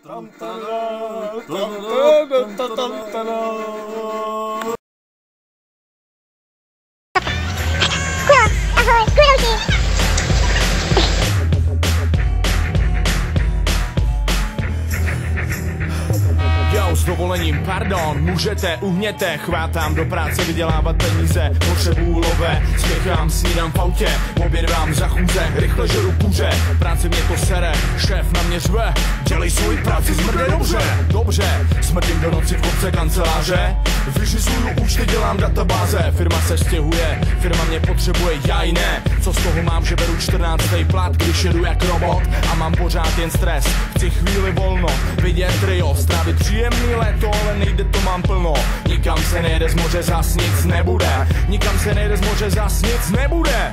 Ahoj, kurouši. Jo, s dovolením, pardon, můžete, uhněte, chvátám do práce vydělávat peníze, potřebuju lové, spěchám, snídám v autě, oběd vám za chůze, rychle žeru kuře, práce mě to sere, šéf na mě řve, dělej svoji práci, zmrde dobře, dobře, smrdím do noci v kopce kanceláře, vyřizuju účty, dělám databáze, firma se stěhuje, firma mě potřebuje, já ji ne, co z toho mám, že beru 14. plat, když jedu jak robot a mám pořád jen stres, chci chvíli volno, vidět trio, strávit příjemný léto, ale nejde, to mám plno. Nikam se nejde z moře, zas nic nebude. Nikam se nejde z moře, zas nic nebude.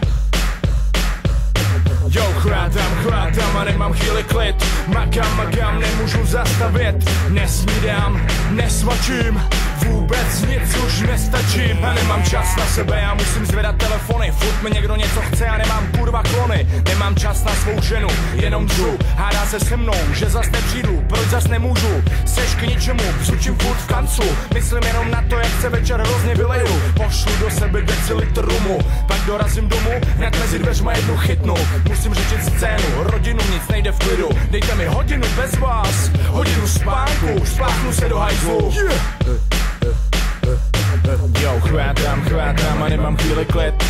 Jo, chvátám a nemám chvíli klid. Makám, nemůžu zastavit. Nesnídám, nesvačím, vůbec nic už nestačím. A nemám čas na sebe, já musím zvedat telefony. Furt mi někdo něco chce a nemám kurva klony. Nemám čas na svou ženu, jenom dřu. Hádá se se mnou, že zas nepřijdu. Proč zas nemůžu, seš k ničemu. Bzučím furt v kancu, myslím jenom na to, jak se večer hrozně vyleju. Pošlu do sebe decilitr rumu, pak dorazím domů, hned mezi dveřma jednu chytnu. Musím řešit scénu, rodinu, nic nejde v klidu. Dejte mi hodinu bez vás, hodinu spánku, spláchnu se do hajzlu. Jo, chvátám a nemám chvíli klid.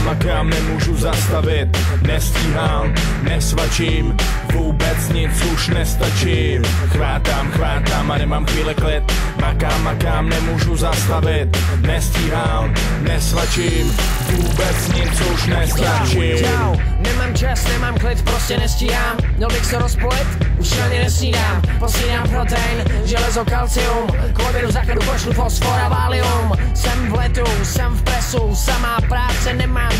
Makám, nemůžu zastavit. Nestíhám, nesvačím, vůbec nic už nestačím. Chvátám a nemám chvíli klid. Makám, nemůžu zastavit. Nestíhám, nesvačím, vůbec nic už nestačím. Nemám čas, nemám klid, prostě nestíhám. Měl bych se rozpojit, už ani nesnídám. Posílám protein, železo, kalcium. K obědu základu pošlu fosfor a valium. Jsem v letu, jsem v presu, samá práce, nemám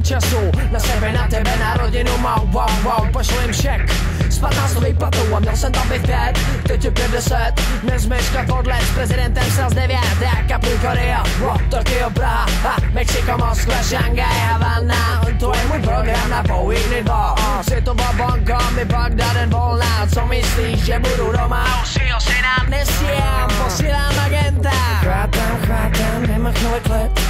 času. Na sebe, na tebe, na rodinu, wow, pošlu jim šek s 15 výplatou a měl jsem tam být 5, teď je 50. Nezmeškat podlet s prezidentem sraz 9, jak Korea, Tokio, Praha, Mexiko, Moskva, Šangaj, Havana. To je můj program na pouhých 2. Světová banka mi pak dá den volná. Co myslíš, že budu doma? Usího si nám nesím, posílám agenta. Chvátám, nemám chvíli klid.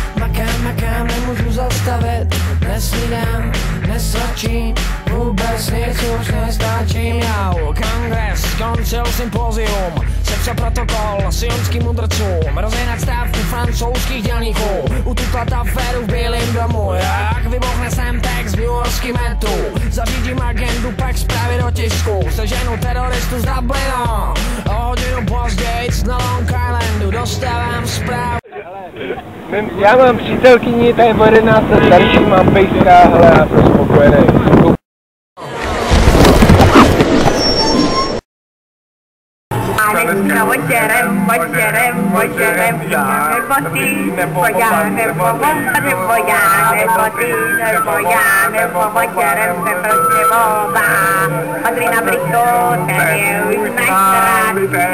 Makám, nemůžu zastavit. Nesnídám, nesvačím, vůbec nic už nestačím. Jau, kongres, skončil sympozium. Sepsal protokol sionským mudrcům. Rozjednat stávku francouzských dělníků. Ututlat aféru v Bílém domu. Jak vybuchne sem text v Yorkským metu. Zařídím agendu, pak zprávy do tisku. Seženu teroristu z Dublinu. O hodinu později na Long Islandu dostávám zprávu. Já mám přítelkyni, ta je o 11 let starší, mám pejska, hele, já jsem spokojený. Madrina Brito, te už najstarší.